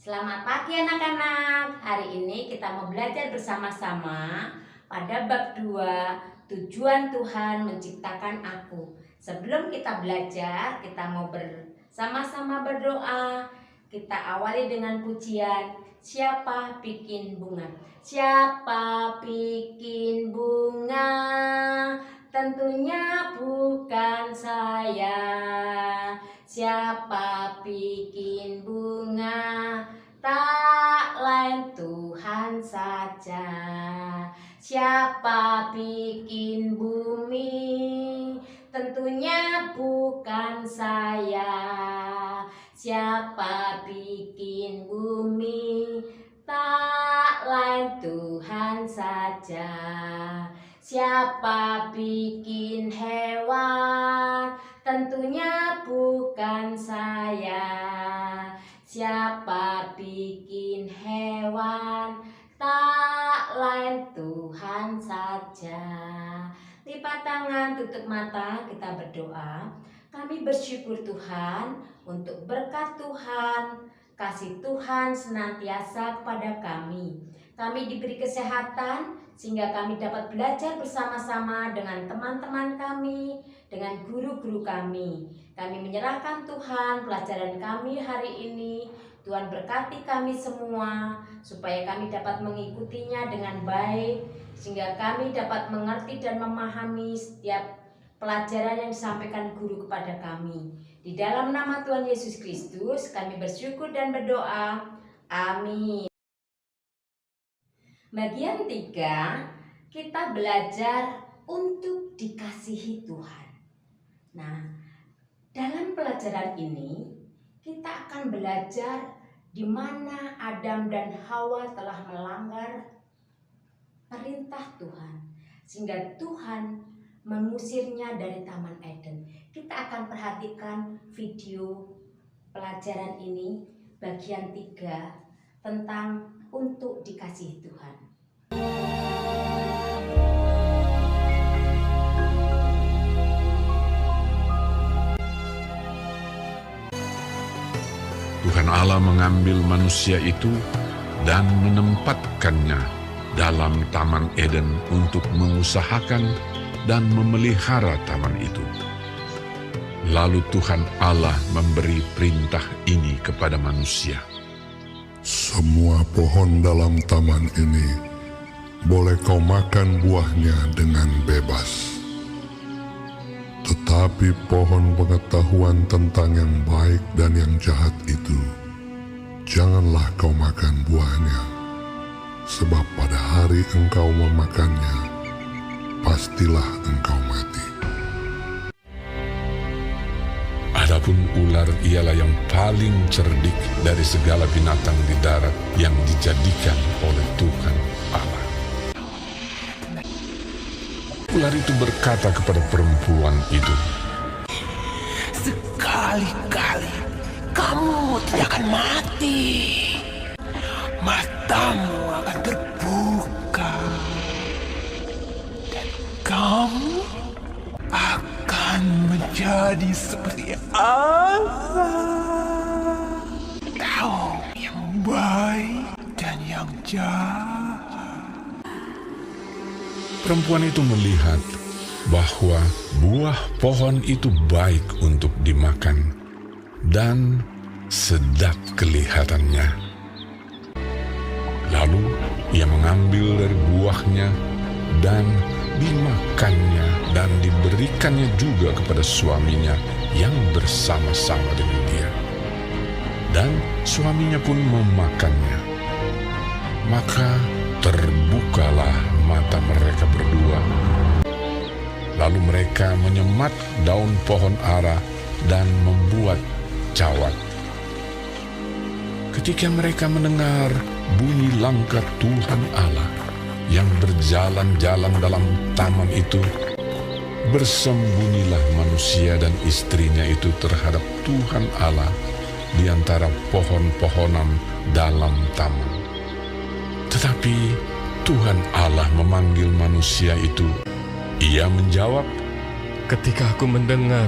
Selamat pagi anak-anak. Hari ini kita mau belajar bersama-sama pada bab 2, tujuan Tuhan menciptakan aku. Sebelum kita belajar, kita mau bersama-sama berdoa. Kita awali dengan pujian, siapa bikin bunga? Siapa bikin bunga? Tentunya bukan saya. Siapa bikin bunga? Tak lain Tuhan saja. Siapa bikin bumi? Tentunya bukan saya. Siapa bikin bumi? Tak lain Tuhan saja. Siapa bikin hewan? Tentunya bukan saya. Siapa bikin hewan? Tak lain Tuhan saja. Lipat tangan, tutup mata, kita berdoa. Kami bersyukur Tuhan untuk berkat Tuhan, kasih Tuhan senantiasa kepada kami. Kami diberi kesehatan sehingga kami dapat belajar bersama-sama dengan teman-teman kami, dengan guru-guru kami. Kami menyerahkan Tuhan pelajaran kami hari ini. Tuhan berkati kami semua supaya kami dapat mengikutinya dengan baik, sehingga kami dapat mengerti dan memahami setiap pelajaran yang disampaikan guru kepada kami. Di dalam nama Tuhan Yesus Kristus kami bersyukur dan berdoa. Amin. Bagian 3, kita belajar untuk dikasihi Tuhan. Nah, dalam pelajaran ini kita akan belajar di mana Adam dan Hawa telah melanggar perintah Tuhan, sehingga Tuhan mengusirnya dari Taman Eden. Kita akan perhatikan video pelajaran ini bagian 3 tentang untuk dikasihi Tuhan. Tuhan Allah mengambil manusia itu dan menempatkannya dalam Taman Eden untuk mengusahakan dan memelihara taman itu. Lalu Tuhan Allah memberi perintah ini kepada manusia. Semua pohon dalam taman ini boleh kau makan buahnya dengan bebas. Tetapi pohon pengetahuan tentang yang baik dan yang jahat itu, janganlah kau makan buahnya, sebab pada hari engkau memakannya, pastilah engkau mati. Adapun ular ialah yang paling cerdik dari segala binatang di darat yang dijadikan oleh Tuhan Allah. Ular itu berkata kepada perempuan itu, "Sekali-kali kamu tidak akan mati. Matamu akan terbuka dan kamu akan menjadi seperti Allah, tahu yang baik dan yang jahat." perempuan itu melihat bahwa buah pohon itu baik untuk dimakan dan sedap kelihatannya. Lalu ia mengambil dari buahnya dan dimakannya dan diberikannya juga kepada suaminya yang bersama-sama dengan dia. Dan suaminya pun memakannya. Maka terbukalah mata mereka berdua. Lalu mereka menyemat daun pohon ara dan membuat cawat. Ketika mereka mendengar bunyi langkah Tuhan Allah yang berjalan-jalan dalam taman itu, bersembunyilah manusia dan istrinya itu terhadap Tuhan Allah di antara pohon-pohonan dalam taman. Tetapi Tuhan Allah memanggil manusia itu. Ia menjawab, "Ketika aku mendengar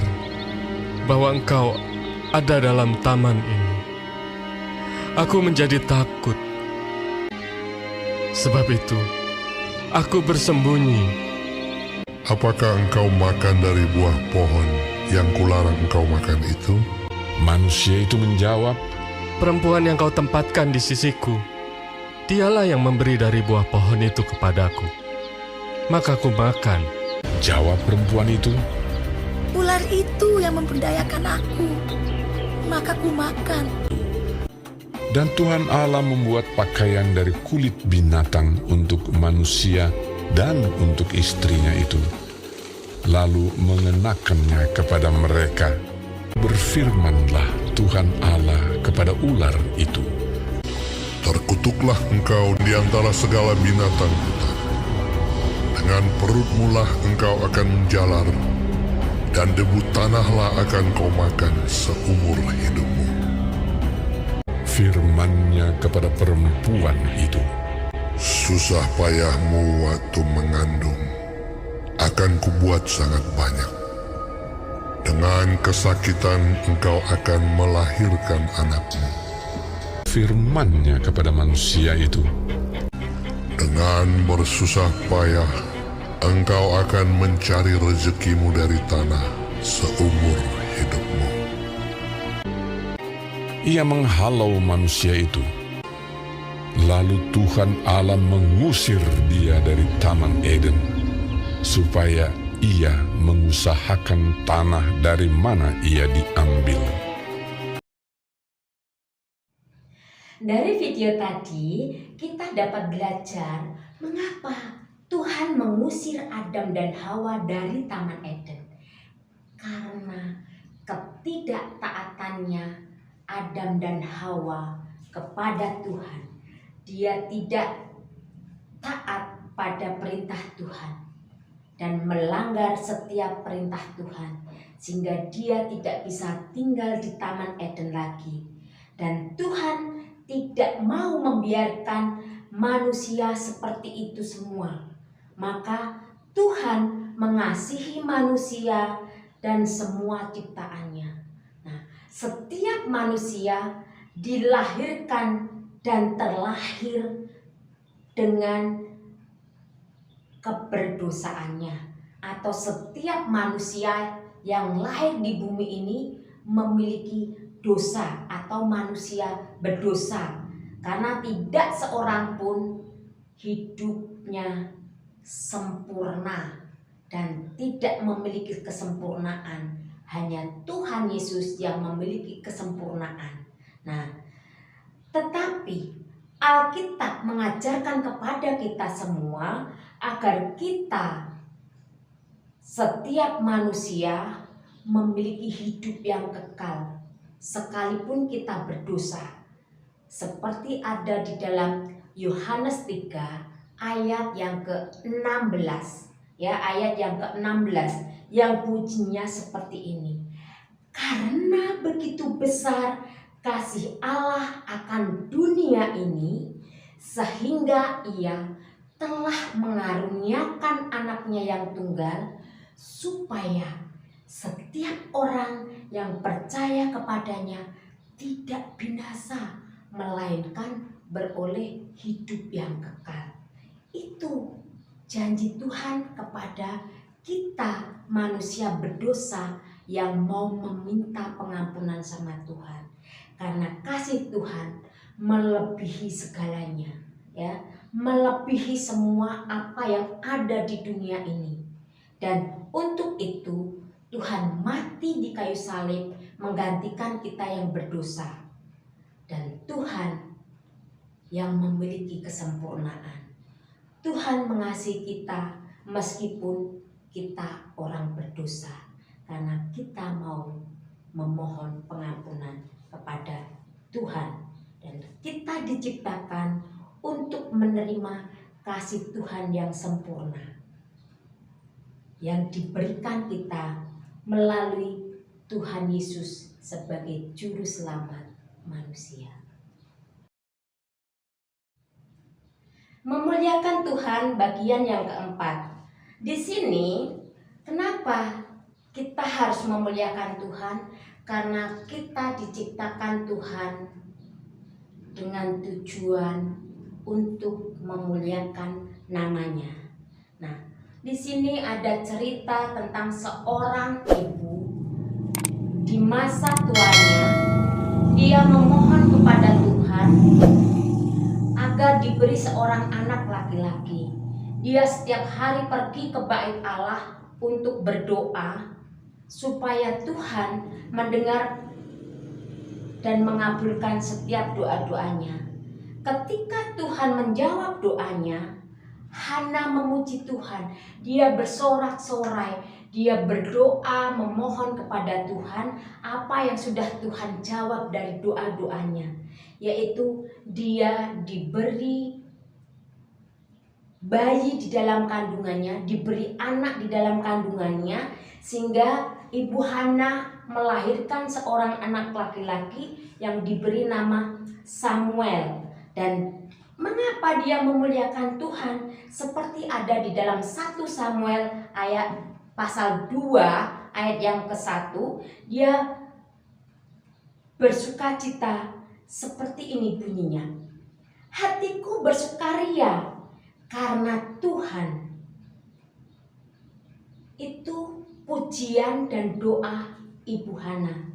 bahwa engkau ada dalam taman ini, aku menjadi takut. Sebab itu, aku bersembunyi. Apakah engkau makan dari buah pohon yang kularang engkau makan itu? Manusia itu menjawab, Perempuan yang kau tempatkan di sisiku, dialah yang memberi dari buah pohon itu kepadaku. Maka ku makan. jawab perempuan itu, Ular itu yang memberdayakan aku, maka ku makan. dan Tuhan Allah membuat pakaian dari kulit binatang untuk manusia dan untuk istrinya itu, lalu mengenakannya kepada mereka. Berfirmanlah Tuhan Allah kepada ular itu, Terkutuklah engkau di antara segala binatang hutan. Dengan perutmu lah engkau akan menjalar, dan debu tanahlah akan kau makan seumur hidupmu. firman-Nya kepada perempuan itu, Susah payahmu waktu mengandung akan kubuat sangat banyak. Dengan kesakitan engkau akan melahirkan anakmu. firman-Nya kepada manusia itu, Dengan bersusah payah engkau akan mencari rezekimu dari tanah seumur hidupmu. Ia menghalau manusia itu. Lalu Tuhan Allah mengusir dia dari Taman Eden, supaya ia mengusahakan tanah dari mana ia diambil. Dari video tadi, kita dapat belajar mengapa Tuhan mengusir Adam dan Hawa dari Taman Eden. Karena ketidaktaatannya Adam dan Hawa kepada Tuhan. Dia tidak taat pada perintah Tuhan dan melanggar setiap perintah Tuhan, sehingga dia tidak bisa tinggal di Taman Eden lagi. Dan Tuhan tidak mau membiarkan manusia seperti itu semua. Maka Tuhan mengasihi manusia dan semua ciptaannya. Nah, setiap manusia dilahirkan dan terlahir dengan keberdosaannya, atau setiap manusia yang lahir di bumi ini memiliki dosa atau manusia berdosa, karena tidak seorang pun hidupnya sempurna dan tidak memiliki kesempurnaan. Hanya Tuhan Yesus yang memiliki kesempurnaan. Nah, tetapi Alkitab mengajarkan kepada kita semua agar kita, setiap manusia, memiliki hidup yang kekal sekalipun kita berdosa. Seperti ada di dalam Yohanes 3 ayat yang ke-16, ya, ayat yang ke-16 yang bunyinya seperti ini. Karena begitu besar kasih Allah akan dunia ini, sehingga ia telah mengaruniakan anaknya yang tunggal, supaya setiap orang yang percaya kepadanya tidak binasa, melainkan beroleh hidup yang kekal. Itu janji Tuhan kepada kita manusia berdosa yang mau meminta pengampunan sama Tuhan. Karena kasih Tuhan melebihi segalanya, ya, melebihi semua apa yang ada di dunia ini. Dan untuk itu Tuhan mati di kayu salib menggantikan kita yang berdosa. Dan Tuhan yang memiliki kesempurnaan. Tuhan mengasihi kita meskipun kita orang berdosa, karena kita mau memohon pengampunan kepada Tuhan. Dan kita diciptakan untuk menerima kasih Tuhan yang sempurna, yang diberikan kita melalui Tuhan Yesus sebagai juru selamat manusia. Memuliakan Tuhan bagian yang keempat. Di sini kenapa kita harus memuliakan Tuhan? Karena kita diciptakan Tuhan dengan tujuan untuk memuliakan namanya. Nah, di sini ada cerita tentang seorang ibu. Di masa tuanya, dia memohon kepada Tuhan agar diberi seorang anak laki-laki. Dia setiap hari pergi ke bait Allah untuk berdoa supaya Tuhan mendengar dan mengabulkan setiap doa-doanya. Ketika Tuhan menjawab doanya, Hana memuji Tuhan. Dia bersorak-sorai, dia berdoa memohon kepada Tuhan apa yang sudah Tuhan jawab dari doa-doanya, yaitu dia diberi bayi di dalam kandungannya, diberi anak di dalam kandungannya, sehingga Ibu Hana melahirkan seorang anak laki-laki yang diberi nama Samuel. Dan mengapa dia memuliakan Tuhan? Seperti ada di dalam 1 Samuel ayat pasal 2 ayat yang ke-1, dia bersukacita seperti ini bunyinya. Hatiku bersukaria karena Tuhan. Itu pujian dan doa Ibu Hana.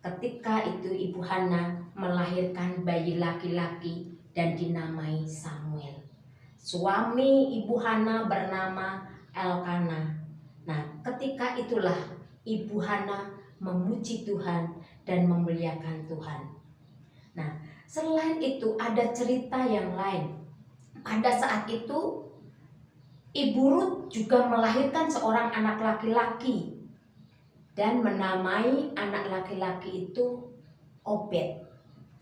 Ketika itu Ibu Hana melahirkan bayi laki-laki dan dinamai Samuel. Suami Ibu Hana bernama Elkana. Nah, ketika itulah Ibu Hana memuji Tuhan dan memuliakan Tuhan. Nah, selain itu ada cerita yang lain. Pada saat itu Ibu Rut juga melahirkan seorang anak laki-laki dan menamai anak laki-laki itu Obed.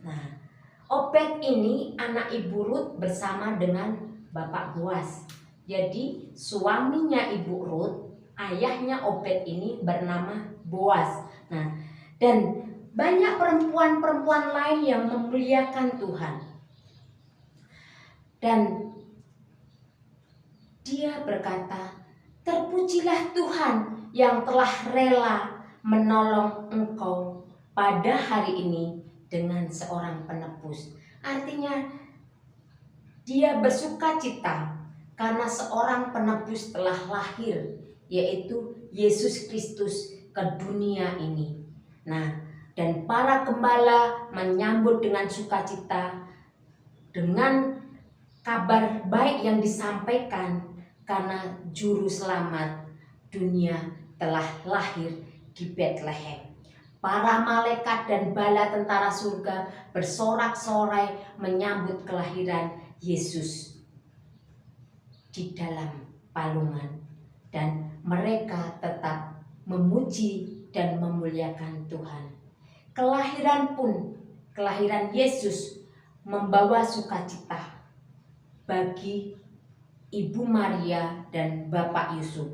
Nah, Obed ini anak Ibu Rut bersama dengan Bapak Boas. Jadi suaminya Ibu Rut, ayahnya Obed ini bernama Boas. Nah, dan banyak perempuan-perempuan lain yang memuliakan Tuhan. Dan dia berkata, terpujilah Tuhan yang telah rela menolong engkau pada hari ini dengan seorang penebus. Artinya dia bersukacita karena seorang penebus telah lahir, yaitu Yesus Kristus ke dunia ini. Nah, dan para gembala menyambut dengan sukacita dengan kabar baik yang disampaikan karena juru selamat dunia telah lahir di Bethlehem. Para malaikat dan bala tentara surga bersorak-sorai menyambut kelahiran Yesus di dalam palungan, dan mereka tetap memuji dan memuliakan Tuhan. Kelahiran Yesus membawa sukacita bagi Ibu Maria dan Bapak Yusuf,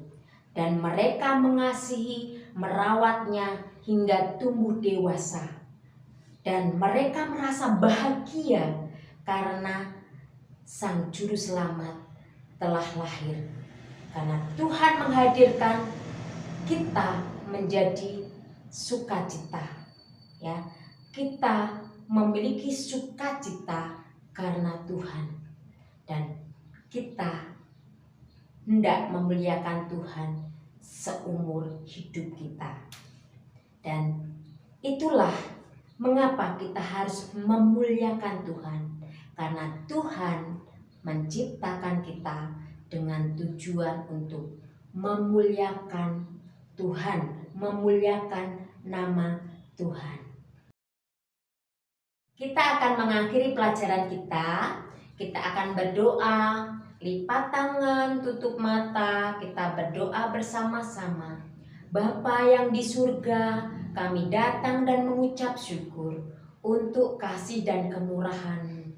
dan mereka mengasihi, merawatnya hingga tumbuh dewasa, dan mereka merasa bahagia karena Sang Juru Selamat telah lahir. Karena Tuhan menghadirkan kita menjadi sukacita, ya. Kita memiliki sukacita karena Tuhan, dan kita hendak memuliakan Tuhan seumur hidup kita. Dan itulah mengapa kita harus memuliakan Tuhan, karena Tuhan menciptakan kita dengan tujuan untuk memuliakan Tuhan, memuliakan nama Tuhan. Kita akan mengakhiri pelajaran kita. Kita akan berdoa, lipat tangan, tutup mata, kita berdoa bersama-sama. Bapa yang di surga, kami datang dan mengucap syukur untuk kasih dan kemurahan-Mu.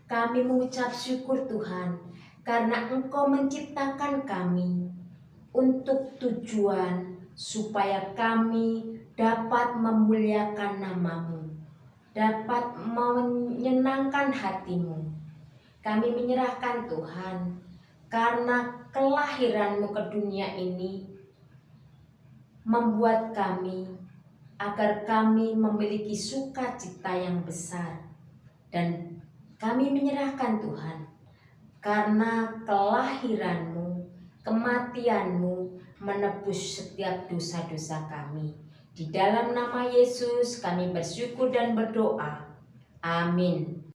Kami mengucap syukur Tuhan, karena Engkau menciptakan kami untuk tujuan supaya kami dapat memuliakan nama-Mu, dapat menyenangkan hati-Mu. Kami menyerahkan Tuhan, karena kelahiran-Mu ke dunia ini membuat kami agar kami memiliki sukacita yang besar. Dan kami menyerahkan Tuhan, karena kelahiran-Mu, kematian-Mu menebus setiap dosa-dosa kami. Di dalam nama Yesus kami bersyukur dan berdoa. Amin.